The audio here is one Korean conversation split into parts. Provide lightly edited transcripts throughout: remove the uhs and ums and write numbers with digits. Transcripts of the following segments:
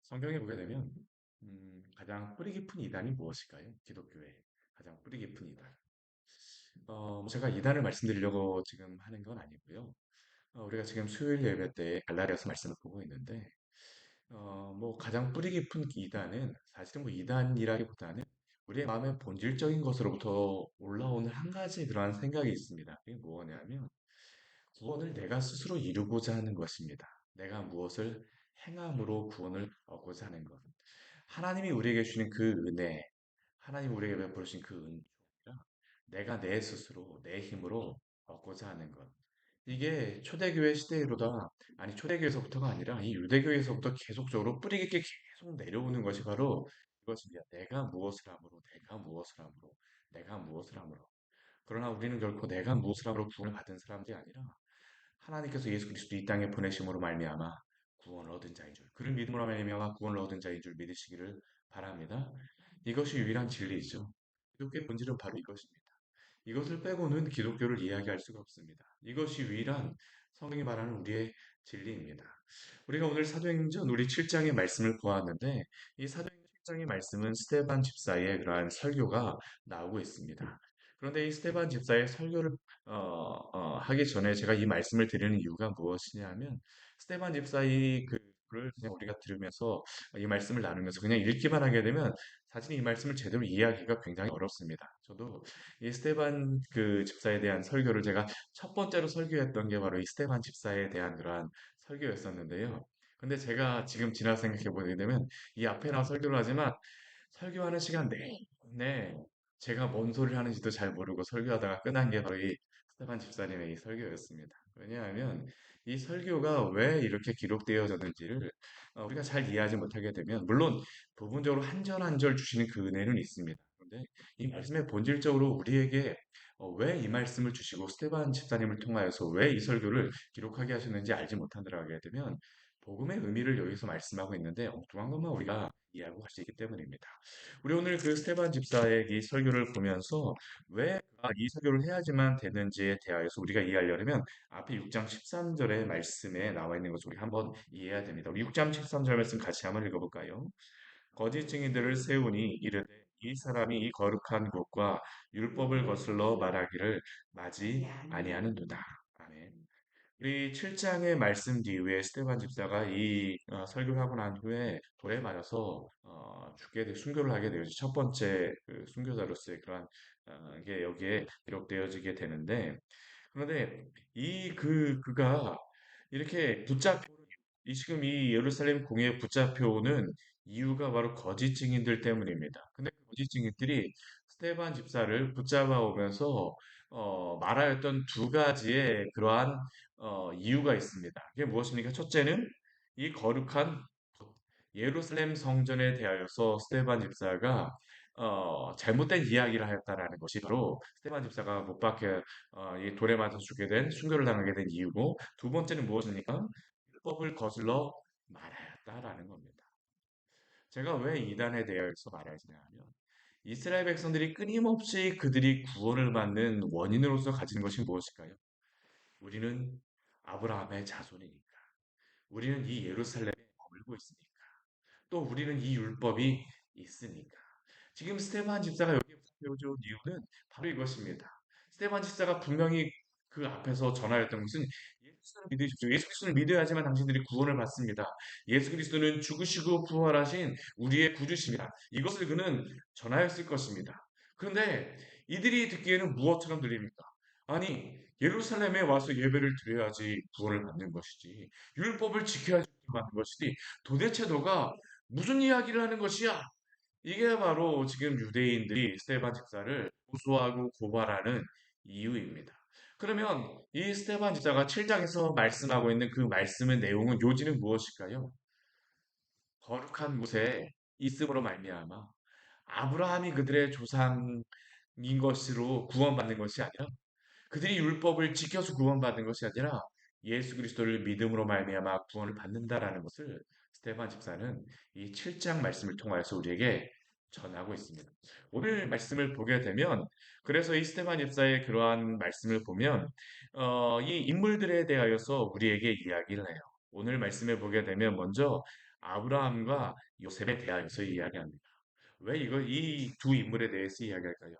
성경에 보게 되면 가장 뿌리 깊은 이단이 무엇일까요? 기독교의 가장 뿌리 깊은 이단. 뭐 제가 이단을 말씀드리려고 지금 하는 건 아니고요. 우리가 지금 수요일 예배 때 갈라디아서 말씀을 보고 있는데, 뭐 가장 뿌리 깊은 이단은 사실은 뭐 이단이라기보다는 우리의 마음의 본질적인 것으로부터 올라오는 한 가지 그러한 생각이 있습니다. 그게 뭐냐면 구원을 내가 스스로 이루고자 하는 것입니다. 내가 무엇을 행함으로 구원을 얻고자 하는 것. 하나님이 우리에게 주신 그 은혜, 하나님 우리에게 베풀으신 그 은총이라 내가 내 스스로, 내 힘으로 얻고자 하는 것. 이게 초대교회 시대로다, 아니 초대교회에서부터가 아니라 이 유대교회에서부터 계속적으로 뿌리 깊게 계속 내려오는 것이 바로 이것입니다. 내가 무엇을 함으로, 내가 무엇을 함으로, 내가 무엇을 함으로. 그러나 우리는 결코 내가 무엇을 함으로 구원을 받은 사람들이 아니라 하나님께서 예수 그리스도 이 땅에 보내심으로 말미암아 구원을 얻은 자인 줄, 그를 믿음으로 말미암아 구원을 얻은 자인 줄 믿으시기를 바랍니다. 이것이 유일한 진리이죠. 기독교의 본질은 바로 이것입니다. 이것을 빼고는 기독교를 이야기할 수가 없습니다. 이것이 유일한 성경이 말하는 우리의 진리입니다. 우리가 오늘 사도행전 우리 7장의 말씀을 보았는데 이 사도행전 7장의 말씀은 스테반 집사의 그러한 설교가 나오고 있습니다. 그런데 이 스테반 집사의 설교를 하기 전에 제가 이 말씀을 드리는 이유가 무엇이냐면 스테반 집사의 그를 그냥 우리가 들으면서 이 말씀을 나누면서 그냥 읽기만 하게 되면 사실 이 말씀을 제대로 이해하기가 굉장히 어렵습니다. 저도 이 스테반 그 집사에 대한 설교를 제가 첫 번째로 설교했던 게 바로 이 스테반 집사에 대한 그러한 설교였었는데요. 근데 제가 지금 지나 생각해 보게 되면 이 앞에 나와 설교를 하지만 설교하는 시간 내내 제가 뭔 소리를 하는지도 잘 모르고 설교하다가 끝난 게 바로 이 스테반 집사님의 이 설교였습니다. 왜냐하면 이 설교가 왜 이렇게 기록되어졌는지를 우리가 잘 이해하지 못하게 되면 물론 부분적으로 한 절 한 절 주시는 그 은혜는 있습니다. 그런데 이 말씀의 본질적으로 우리에게 왜 이 말씀을 주시고 스테반 집사님을 통하여서 왜 이 설교를 기록하게 하셨는지 알지 못하게 되면 복음의 의미를 여기서 말씀하고 있는데 엉뚱한 것만 우리가 이해하고 갈 수 있기 때문입니다. 우리 오늘 그 스테반 집사의 이 설교를 보면서 왜 이 설교를 해야지만 되는지에 대하여서 우리가 이해하려면 앞에 6장 13절의 말씀에 나와 있는 것을 우리 한번 이해해야 됩니다. 우리 6장 13절 말씀 같이 한번 읽어볼까요? 거짓 증인들을 세우니 이르되 이 사람이 이 거룩한 곳과 율법을 거슬러 말하기를 마지 아니하는도다. 아멘. 우리 7장의 말씀 뒤에 스테반 집사가 이 설교를 하고 난 후에 돌에 맞아서 죽게 되 순교를 하게 되어지 첫 번째 그 순교자로서의 그러한 게 여기에 기록되어지게 되는데 그런데 그가 이렇게 이 지금 이 예루살렘 공회에 붙잡혀오는 이유가 바로 거짓 증인들 때문입니다. 근데 그 거짓 증인들이 스테반 집사를 붙잡아 오면서 말하였던 두 가지의 그러한 이유가 있습니다. 그게 무엇입니까? 첫째는 이 거룩한 예루살렘 성전에 대하여서 스테반 집사가 잘못된 이야기를 하였다라는 것이 바로 스테반 집사가 못 박혀 이 돌에 맞아 죽게 된 순교를 당하게 된 이유고 두 번째는 무엇입니까? 율법을 거슬러 말하였다라는 겁니다. 제가 왜 이단에 대해서 말하지냐 하면 이스라엘 백성들이 끊임없이 그들이 구원을 받는 원인으로서 가진 것이 무엇일까요? 우리는 아브라함의 자손이니까. 우리는 이 예루살렘에 머물고 있으니까. 또 우리는 이 율법이 있으니까. 지금 스테반 집사가 여기에 세워준 이유는 바로 이것입니다. 스테반 집사가 분명히 그 앞에서 전하였던 것은 예수를 믿으십시오. 예수 그리스도를 믿어야지만 당신들이 구원을 받습니다. 예수 그리스도는 죽으시고 부활하신 우리의 구주십니다. 이것을 그는 전하였을 것입니다. 그런데 이들이 듣기에는 무엇처럼 들립니까? 아니, 예루살렘에 와서 예배를 드려야지 구원을 받는 것이지. 율법을 지켜야지 구원을 받는 것이지. 도대체 너가 무슨 이야기를 하는 것이야? 이게 바로 지금 유대인들이 스테반 집사를 고소하고 고발하는 이유입니다. 그러면 이 스테반 집사가 7장에서 말씀하고 있는 그 말씀의 내용은 요지는 무엇일까요? 거룩한 곳에 있음으로 말미암아 아브라함이 그들의 조상인 것으로 구원받는 것이 아니라 그들이 율법을 지켜서 구원받은 것이 아니라 예수 그리스도를 믿음으로 말미암아 구원을 받는다라는 것을 스테반 집사는 이 7장 말씀을 통하여서 우리에게 전하고 있습니다. 오늘 말씀을 보게 되면 그래서 이 스테반 집사의 그러한 말씀을 보면 이 인물들에 대하여서 우리에게 이야기를 해요. 오늘 말씀을 보게 되면 먼저 아브라함과 요셉에 대하여서 이야기합니다. 왜 이 두 인물에 대해서 이야기할까요?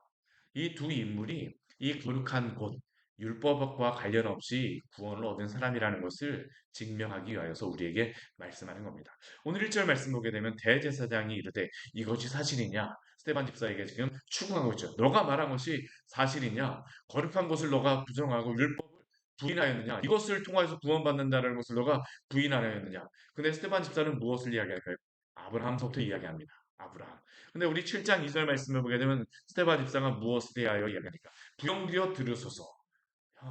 이 두 인물이 이 거룩한 곳, 율법과 관련 없이 구원을 얻은 사람이라는 것을 증명하기 위하여서 우리에게 말씀하는 겁니다. 오늘 1절 말씀 보게 되면 대제사장이 이르되 이것이 사실이냐? 스데반 집사에게 지금 추궁하고 있죠. 너가 말한 것이 사실이냐? 거룩한 것을 너가 부정하고 율법을 부인하였느냐? 이것을 통하여서 구원받는다는 것을 너가 부인하였느냐? 근데 스데반 집사는 무엇을 이야기할까요? 아브라함서부터 이야기합니다. 아브라함. 근데 우리 7장 2절 말씀을 보게 되면 스데반 집사가 무엇에 대하여 이야기하니까 부영되어 들으소서.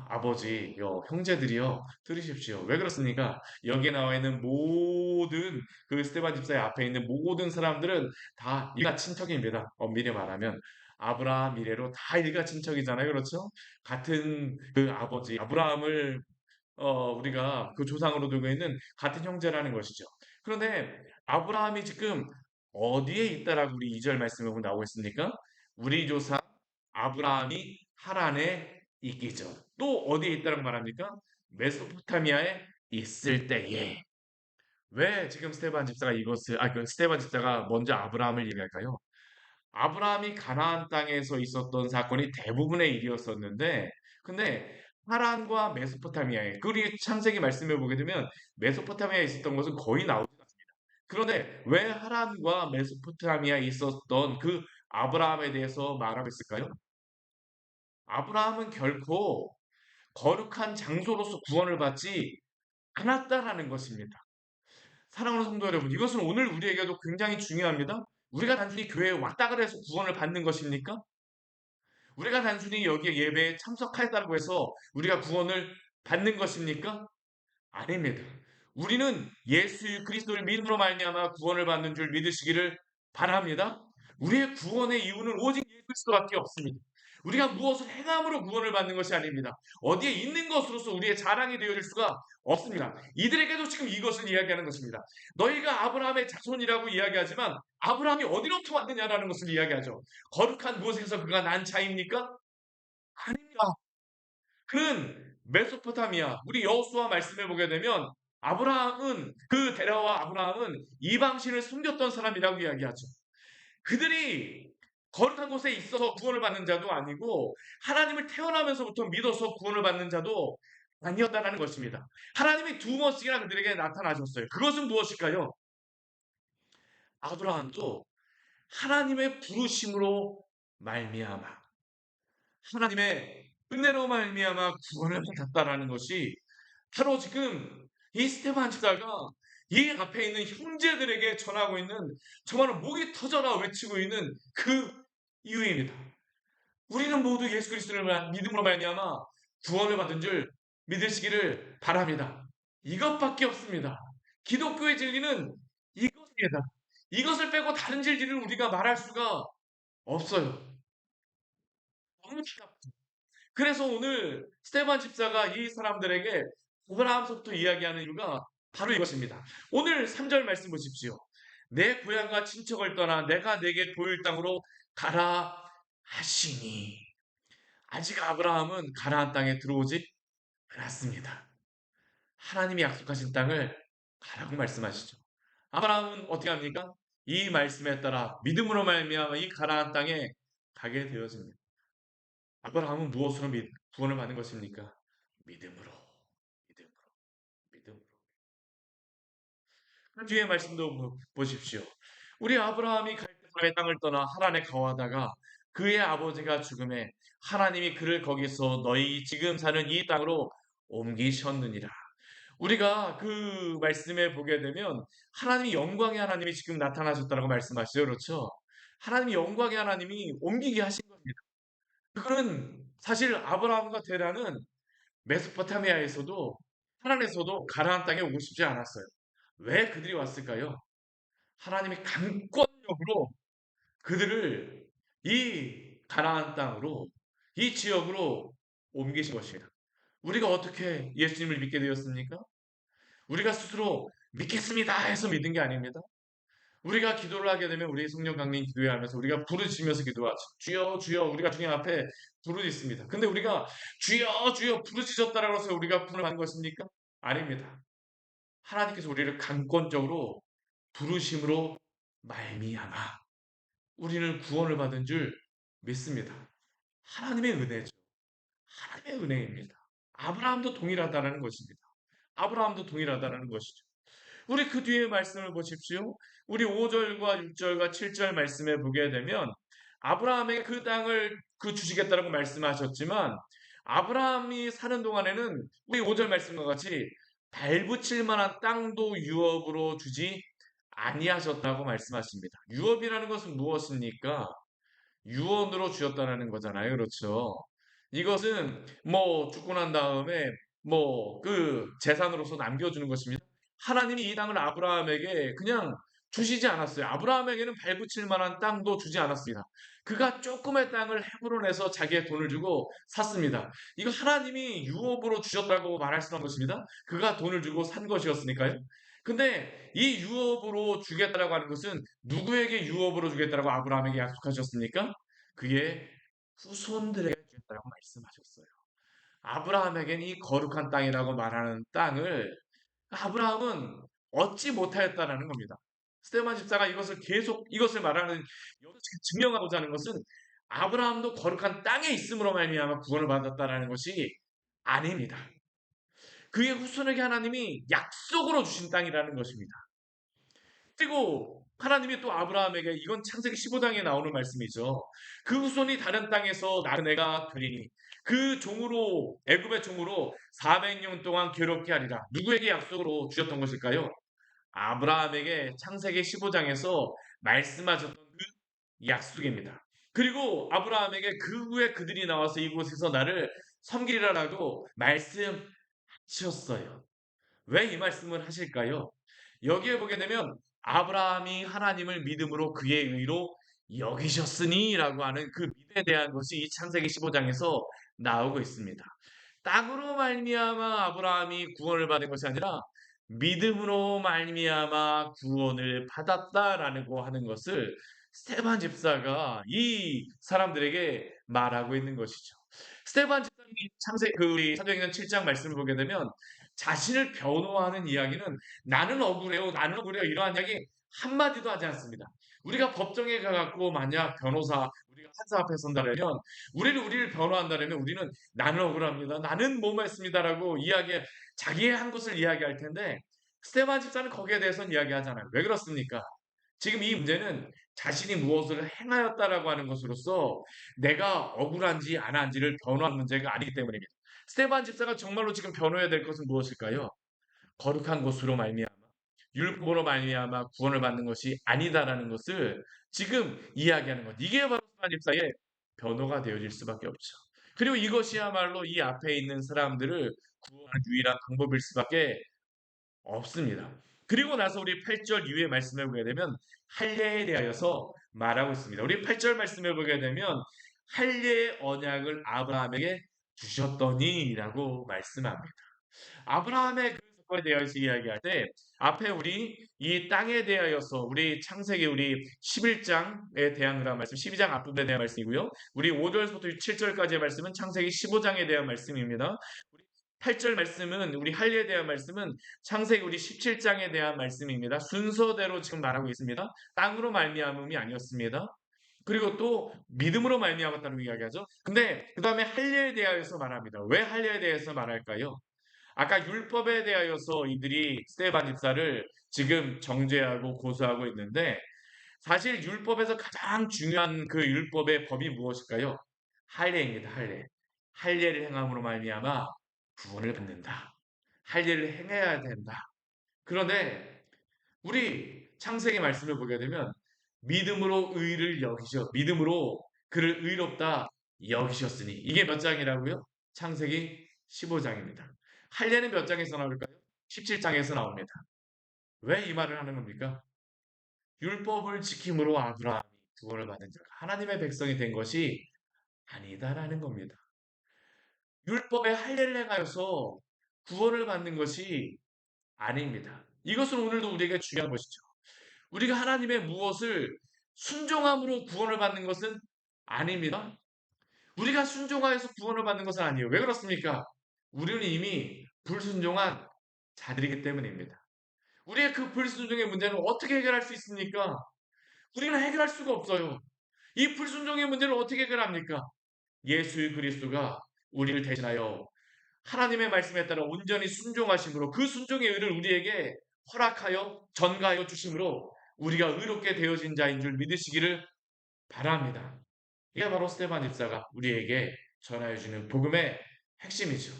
아버지여, 형제들이여, 들으십시오. 왜 그렇습니까? 여기에 나와 있는 모든 그 스테반 집사의 앞에 있는 모든 사람들은 다 일가 친척입니다. 엄밀히 말하면. 아브라함 이래로 다 일가 친척이잖아요. 그렇죠? 같은 그 아버지, 아브라함을 우리가 그 조상으로 두고 있는 같은 형제라는 것이죠. 그런데 아브라함이 지금 어디에 있다라고 우리 2절 말씀에 보면 나오고 있습니까? 우리 조상 아브라함이 하란에 있기 전. 또 어디에 있다라고 말합니까? 메소포타미아에 있을 때에. 왜 지금 스테반 집사가 그 스테반 집사가 먼저 아브라함을 얘기할까요? 아브라함이 가나안 땅에서 있었던 사건이 대부분의 일이었었는데, 근데 하란과 메소포타미아에, 그리고 창세기 말씀을 보게 되면 메소포타미아에 있었던 것은 거의 나오지 않습니다. 그런데 왜 하란과 메소포타미아에 있었던 그 아브라함에 대해서 말하고 있을까요? 아브라함은 결코 거룩한 장소로서 구원을 받지 않았다라는 것입니다. 사랑하는 성도 여러분, 이것은 오늘 우리에게도 굉장히 중요합니다. 우리가 단순히 교회에 왔다 그래서 구원을 받는 것입니까? 우리가 단순히 여기에 예배에 참석했다고 해서 우리가 구원을 받는 것입니까? 아닙니다. 우리는 예수 그리스도를 믿음으로 말미암아 구원을 받는 줄 믿으시기를 바랍니다. 우리의 구원의 이유는 오직 예수 그리스도밖에 없습니다. 우리가 무엇을 행함으로 구원을 받는 것이 아닙니다. 어디에 있는 것으로서 우리의 자랑이 되어질 수가 없습니다. 이들에게도 지금 이것을 이야기하는 것입니다. 너희가 아브라함의 자손이라고 이야기하지만 아브라함이 어디로부터 왔느냐라는 것을 이야기하죠. 거룩한 곳에서 그가 난 자입니까? 아닙니다. 그는 메소포타미아, 우리 여호수아 말씀해 보게 되면 아브라함은 그 데라와 아브라함은 이방신을 숨겼던 사람이라고 이야기하죠. 그들이 거룩한 곳에 있어서 구원을 받는 자도 아니고 하나님을 태어나면서부터 믿어서 구원을 받는 자도 아니었다는 것입니다. 하나님이 두 번씩이나 그들에게 나타나셨어요. 그것은 무엇일까요? 아브라함도 하나님의 부르심으로 말미암아 하나님의 은혜로 말미암아 구원을 받았다라는 것이 바로 지금 이 스테반 집사가 이 앞에 있는 형제들에게 전하고 있는 정말 목이 터져라 외치고 있는 그 이유입니다. 우리는 모두 예수 그리스도를 믿음으로 말미암아 구원을 받은 줄 믿으시기를 바랍니다. 이것밖에 없습니다. 기독교의 진리는 이것입니다. 이것을 빼고 다른 진리를 우리가 말할 수가 없어요. 너무 기갑죠. 그래서 오늘 스테반 집사가 이 사람들에게 아브라함서부터 이야기하는 이유가 바로 이것입니다. 오늘 3절 말씀 보십시오. 내 고향과 친척을 떠나 내가 내게 보일 땅으로 가라 하시니 아직 아브라함은 가나안 땅에 들어오지 않았습니다. 하나님이 약속하신 땅을 가라고 말씀하시죠. 아브라함은 어떻게 합니까? 이 말씀에 따라 믿음으로 말미암아 이 가나안 땅에 가게 되어집니다. 아브라함은 무엇으로 구원을 받는 것입니까? 믿음으로, 믿음으로, 믿음으로. 그 뒤에 말씀도 보십시오. 우리 아브라함이 갈대의 땅을 떠나 하란에 거하다가 그의 아버지가 죽음에 하나님이 그를 거기서 너희 지금 사는 이 땅으로 옮기셨느니라. 우리가 그 말씀에 보게 되면 하나님이 영광의 하나님이 지금 나타나셨다고 말씀하시죠. 그렇죠? 하나님이 영광의 하나님이 옮기게 하신 겁니다. 그거는 사실 아브라함과 데라는 메소포타미아에서도 하란에서도 가나안 땅에 오고 싶지 않았어요. 왜 그들이 왔을까요? 하나님이 강권력으로 그들을 이 가나안 땅으로 이 지역으로 옮기신 것입니다. 우리가 어떻게 예수님을 믿게 되었습니까? 우리가 스스로 믿겠습니다 해서 믿은 게 아닙니다. 우리가 기도를 하게 되면 우리 성령 강림 기도회 하면서 우리가 부르짖으면서 기도하죠. 주여 주여 우리가 주님 앞에 부르짖습니다. 근데 우리가 주여 주여 부르짖었다라고 해서 우리가 구원을 받는 것입니까? 아닙니다. 하나님께서 우리를 강권적으로 부르심으로 말미암아 우리는 구원을 받은 줄 믿습니다. 하나님의 은혜죠. 하나님의 은혜입니다. 아브라함도 동일하다는 것입니다. 아브라함도 동일하다는 것이죠. 우리 그 뒤에 말씀을 보십시오. 우리 5절과 6절과 7절 말씀에 보게 되면 아브라함에게 그 땅을 주시겠다라고 말씀하셨지만 아브라함이 사는 동안에는 우리 5절 말씀과 같이 발붙일 만한 땅도 유업으로 주지 아니하셨다고 말씀하십니다. 유업이라는 것은 무엇입니까? 유언으로 주었다라는 거잖아요. 그렇죠. 이것은 뭐 죽고 난 다음에 뭐 그 재산으로서 남겨주는 것입니다. 하나님이 이 땅을 아브라함에게 그냥 주시지 않았어요. 아브라함에게는 발붙일 만한 땅도 주지 않았습니다. 그가 조금의 땅을 헤브론에서 자기의 돈을 주고 샀습니다. 이거 하나님이 유업으로 주셨다고 말할 수 없는 것입니다. 그가 돈을 주고 산 것이었으니까요. 근데 이 유업으로 주겠다라고 하는 것은 누구에게 유업으로 주겠다라고 아브라함에게 약속하셨습니까? 그의 후손들에게 주겠다라고 말씀하셨어요. 아브라함에게는 이 거룩한 땅이라고 말하는 땅을 아브라함은 얻지 못하였다라는 겁니다. 스테반 집사가 이것을 계속 이것을 말하는 증명하고자 하는 것은 아브라함도 거룩한 땅에 있음으로 말미암아 구원을 받았다라는 것이 아닙니다. 그의 후손에게 하나님이 약속으로 주신 땅이라는 것입니다. 그리고 하나님이 또 아브라함에게 이건 창세기 15장에 나오는 말씀이죠. 그 후손이 다른 땅에서 나는 애가 되리니 그 종으로 애굽의 종으로 400년 동안 괴롭게 하리라. 누구에게 약속으로 주셨던 것일까요? 아브라함에게 창세기 15장에서 말씀하셨던 그 약속입니다. 그리고 아브라함에게 그 후에 그들이 나와서 이곳에서 나를 섬기리라라고 말씀하셨어요. 왜 이 말씀을 하실까요? 여기에 보게 되면 아브라함이 하나님을 믿음으로 그의 의로 여기셨으니라고 하는 그 믿음에 대한 것이 이 창세기 15장에서 나오고 있습니다. 땅으로 말미암아 아브라함이 구원을 받은 것이 아니라 믿음으로 말미암아 구원을 받았다라고 하는 것을 스테반 집사가 이 사람들에게 말하고 있는 것이죠. 스테반 집사님이 우리 사도행전 7장 말씀을 보게 되면 자신을 변호하는 이야기는 나는 억울해요, 나는 억울해요 이러한 이야기 한마디도 하지 않습니다. 우리가 법정에 가갖고 만약 변호사 우리가 판사 앞에 선다면 우리를 변호한다면 우리는 나는 억울합니다, 나는 뭐했습니다라고 자기의 한 것을 이야기할 텐데 스테반 집사는 거기에 대해서는 이야기하잖아요. 왜 그렇습니까? 지금 이 문제는 자신이 무엇을 행하였다라고 하는 것으로서 내가 억울한지 안 한지를 변호한 문제가 아니기 때문입니다. 스테반 집사가 정말로 지금 변호해야 될 것은 무엇일까요? 거룩한 것으로 말미암아 율법으로 말미암아 구원을 받는 것이 아니다라는 것을 지금 이야기하는 것. 이게 바로 스테반 집사의 변호가 되어질 수밖에 없죠. 그리고 이것이야말로 이 앞에 있는 사람들을 구원하는 유일한 방법일 수밖에 없습니다. 그리고 나서 우리 8절 이후의 말씀을 보게 되면 할례에 대하여서 말하고 있습니다. 우리 8절 말씀을 보게 되면 할례의 언약을 아브라함에게 주셨더니라고 말씀합니다. 아브라함의 그 사건에 대해서 이야기할 때 앞에 우리 이 땅에 대하여서 우리 창세기 우리 11장에 대한 그런 말씀, 12장 앞부분에 대한 말씀이고요. 우리 5절부터 7절까지의 말씀은 창세기 15장에 대한 말씀입니다. 8절 말씀은 우리 할례에 대한 말씀은 창세기 우리 17장에 대한 말씀입니다. 순서대로 지금 말하고 있습니다. 땅으로 말미암음이 아니었습니다. 그리고 또 믿음으로 말미암았다는 이야기하죠. 근데 그 다음에 할례에 대하여서 말합니다. 왜 할례에 대해서 말할까요? 아까 율법에 대하여서 이들이 스데반 집사를 지금 정죄하고 고소하고 있는데 사실 율법에서 가장 중요한 그 율법의 법이 무엇일까요? 할례입니다. 할례. 할례를 행함으로 말미암아 구원을 받는다. 할례를 행해야 된다. 그런데 우리 창세기 말씀을 보게 되면 믿음으로 의를 여기셔. 믿음으로 그를 의롭다 여기셨으니. 이게 몇 장이라고요? 창세기 15장입니다. 할례는 몇 장에서 나올까요? 17장에서 나옵니다. 왜 이 말을 하는 겁니까? 율법을 지킴으로 아브라함이 구원을 받은 자가 하나님의 백성이 된 것이 아니다라는 겁니다. 율법의 할례를 행하여서 구원을 받는 것이 아닙니다. 이것은 오늘도 우리에게 중요한 것이죠. 우리가 하나님의 무엇을 순종함으로 구원을 받는 것은 아닙니다. 우리가 순종하여서 구원을 받는 것은 아니에요. 왜 그렇습니까? 우리는 이미 불순종한 자들이기 때문입니다. 우리의 그 불순종의 문제는 어떻게 해결할 수 있습니까? 우리는 해결할 수가 없어요. 이 불순종의 문제를 어떻게 해결합니까? 예수 그리스도가 우리를 대신하여 하나님의 말씀에 따라 온전히 순종하심으로 그 순종의 의를 우리에게 허락하여 전가하여 주심으로 우리가 의롭게 되어진 자인 줄 믿으시기를 바랍니다. 이게 바로 스테반 집사가 우리에게 전하여 주는 복음의 핵심이죠.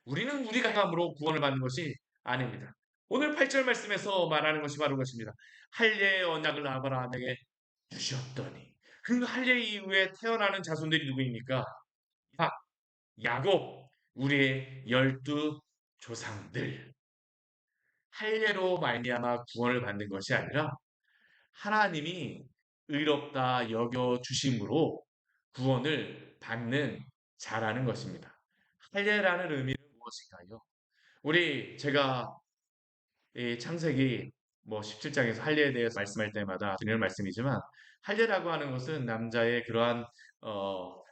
우리는 우리가 행함으로 구원을 받는 것이 아닙니다. 오늘 8절 말씀에서 말하는 것이 바로 그것입니다. 할례의 언약을 아브라함에게 주셨더니 그 할례 이후에 태어나는 자손들이 누구입니까? 이삭, 야곱, 우리의 12 조상들. 할례로 말미암아 구원을 받는 것이 아니라 하나님이 의롭다 여겨 주심으로 구원을 받는 자라는 것입니다. 할례라는 의미는 무엇인가요? 제가 이 창세기 17장에서 할례에 대해서 말씀할 때마다 드리는 말씀이지만 할례라고 하는 것은 남자의 그러한 어,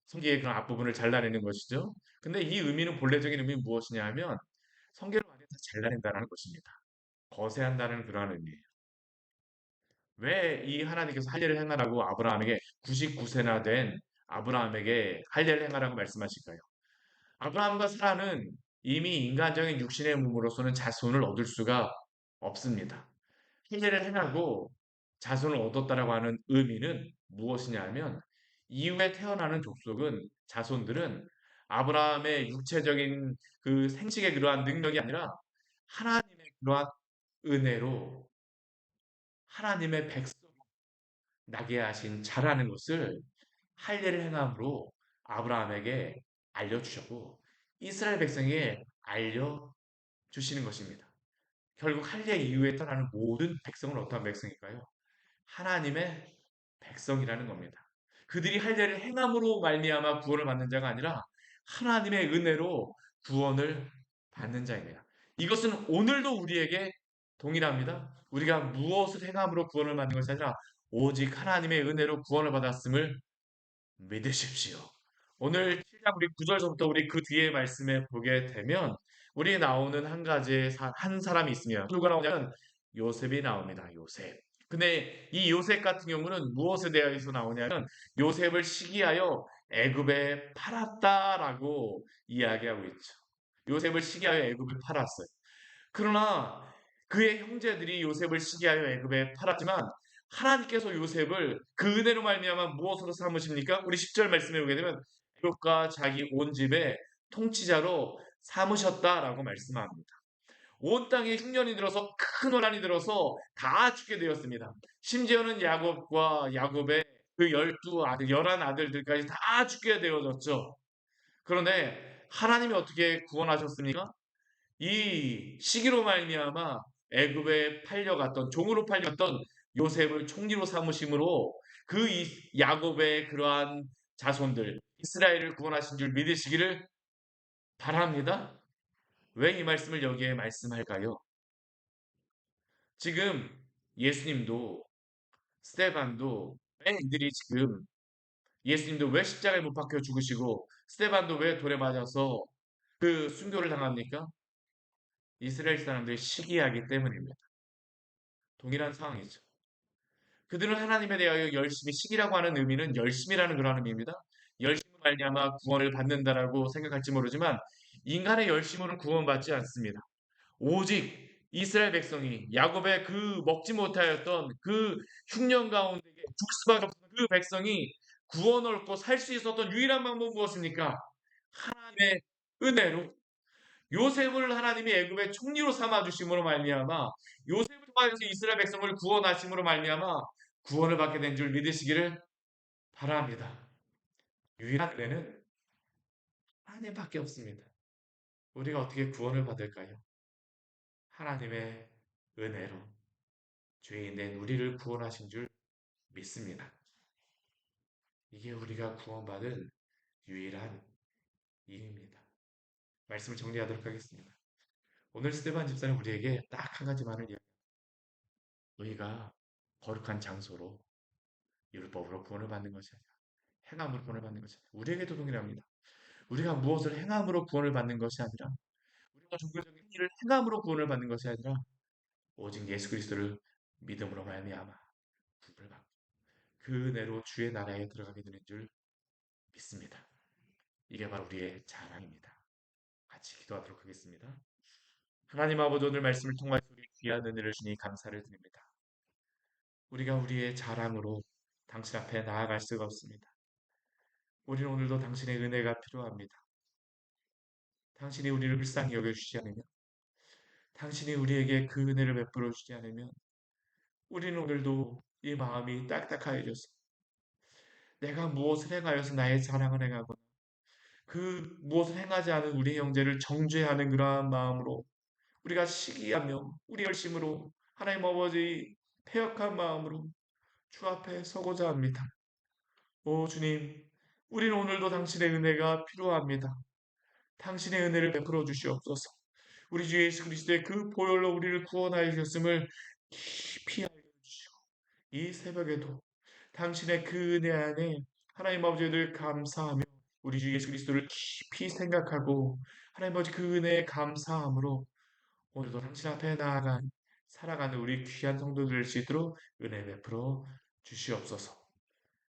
성기의 그런 앞부분을 잘라내는 것이죠. 근데 이 의미는 본래적인 의미는 무엇이냐 하면 성계를 완전히 다 잘라낸다는 것입니다. 거세한다는 그러한 의미예요. 왜 이 하나님께서 할례를 행하라고 아브라함에게 99세나 된 아브라함에게 할례를 행하라고 말씀하실까요? 아브라함과 사라는 이미 인간적인 육신의 몸으로서는 자손을 얻을 수가 없습니다. 할례를 행하고 자손을 얻었다라고 하는 의미는 무엇이냐 하면 이후에 태어나는 족속은 자손들은 아브라함의 육체적인 그 생식의 그러한 능력이 아니라 하나님의 그러한 은혜로 하나님의 백성 나게 하신 자라는 것을 할례를 행함으로 아브라함에게 알려주셨고 이스라엘 백성에게 알려주시는 것입니다. 결국 할례 이후에 떠나는 모든 백성은 어떠한 백성일까요? 하나님의 백성이라는 겁니다. 그들이 할례를 행함으로 말미암아 구원을 받는 자가 아니라 하나님의 은혜로 구원을 받는 자입니다. 이것은 오늘도 우리에게 동일합니다. 우리가 무엇을 행함으로 구원을 받는 것이 아니라 오직 하나님의 은혜로 구원을 받았음을 믿으십시오. 오늘 7장 우리 9절서부터 우리 그 뒤에 말씀에 보게 되면 우리 나오는 한 가지의 한 사람이 있습니다. 누가 나오냐면 요셉이 나옵니다. 요셉. 근데 이 요셉 같은 경우는 무엇에 대해서 나오냐면 요셉을 시기하여 애굽에 팔았다라고 이야기하고 있죠. 요셉을 시기하여 애굽에 팔았어요. 그러나 그의 형제들이 요셉을 시기하여 애굽에 팔았지만 하나님께서 요셉을 그 은혜로 말미암아 무엇으로 삼으십니까? 우리 10절 말씀에 보게 되면 애굽과 자기 온 집의 통치자로 삼으셨다라고 말씀합니다. 온 땅에 흉년이 들어서 큰 혼란이 들어서 다 죽게 되었습니다. 심지어는 야곱과 야곱의 그 12 아들, 11 아들들까지 다 죽게 되어졌죠. 그런데 하나님이 어떻게 구원하셨습니까? 이 시기로 말미암아 애굽에 팔려갔던 종으로 팔렸던 요셉을 총리로 삼으심으로 그 야곱의 그러한 자손들 이스라엘을 구원하신 줄 믿으시기를 바랍니다. 왜 이 말씀을 여기에 말씀할까요? 지금 예수님도 스테반도 왜 이들이 지금 예수님도 왜 십자가에 못 박혀 죽으시고 스테반도 왜 돌에 맞아서 그 순교를 당합니까? 이스라엘 사람들이 시기하기 때문입니다. 동일한 상황이죠. 그들은 하나님에 대하여 열심히 시기라고 하는 의미는 열심이라는 그런 의미입니다. 열심을 말미암아 구원을 받는다라고 생각할지 모르지만 인간의 열심으로는 구원받지 않습니다. 오직 이스라엘 백성이 야곱의 그 먹지 못하였던 그 흉년 가운데 죽을 수밖에 없던 그 백성이 구원 얻고 살 수 있었던 유일한 방법은 무엇입니까? 하나님의 은혜로 요셉을 하나님이 애굽의 총리로 삼아 주심으로 말미암아 요셉을 통하여서 이스라엘 백성을 구원하심으로 말미암아 구원을 받게 된 줄 믿으시기를 바랍니다. 유일한 은혜는 하나님밖에 없습니다. 우리가 어떻게 구원을 받을까요? 하나님의 은혜로 죄인된 우리를 구원하신 줄 믿습니다. 이게 우리가 구원받은 유일한 일입니다. 말씀을 정리하도록 하겠습니다. 오늘 스테반 집사는 우리에게 딱 한 가지만을 이야기합니다. 너희가 거룩한 장소로 율법으로 구원을 받는 것이 아니라 행함으로 구원을 받는 것이 아니라 우리에게도 동일합니다. 우리가 무엇을 행함으로 구원을 받는 것이 아니라 종교적인 일을 행함으로 구원을 받는 것이 아니라 오직 예수 그리스도를 믿음으로 말미암아 구원을 받고 그 은혜로 주의 나라에 들어가게 되는 줄 믿습니다. 이게 바로 우리의 자랑입니다. 같이 기도하도록 하겠습니다. 하나님 아버지 오늘 말씀을 통하여 우리 귀한 은혜를 주니 감사를 드립니다. 우리가 우리의 자랑으로 당신 앞에 나아갈 수가 없습니다. 우리는 오늘도 당신의 은혜가 필요합니다. 당신이 우리를 불쌍히 여겨주지 않으면, 당신이 우리에게 그 은혜를 베풀어 주지 않으면, 우리는 오늘도 이 마음이 딱딱하여져서 내가 무엇을 행하여서 나의 자랑을 행하거나 그 무엇을 행하지 않은 우리 형제를 정죄하는 그러한 마음으로 우리가 시기하며 우리 열심으로 하나님 아버지 패역한 마음으로 주 앞에 서고자 합니다. 오 주님, 우리는 오늘도 당신의 은혜가 필요합니다. 당신의 은혜를 베풀어 주시옵소서. 우리 주 예수 그리스도의 그 보혈로 우리를 구원하여 주셨음을 깊이 알게 해주시고 이 새벽에도 당신의 그 은혜 안에 하나님 아버지를 감사하며 우리 주 예수 그리스도를 깊이 생각하고 하나님 아버지 그 은혜에 감사함으로 오늘도 당신 앞에 나아간 살아가는 우리 귀한 성도들 될 수 있도록 은혜 베풀어 주시옵소서.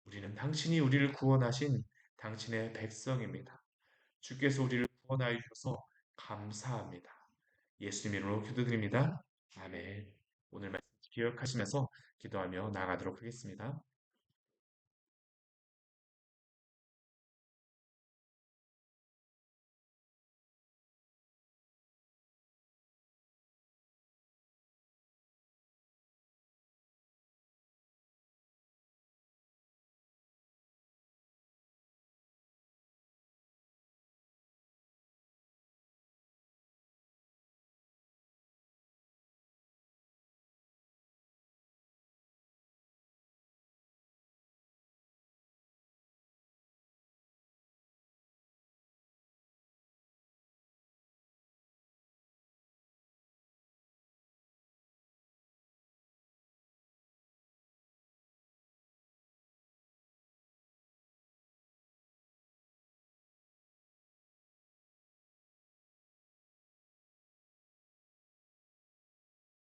우리는 당신이 우리를 구원하신 당신의 백성입니다. 주께서 우리를 구원하여 주셔서 감사합니다. 예수님 이름으로 기도드립니다. 아멘. 오늘 말씀 기억하시면서 기도하며 나아가도록 하겠습니다.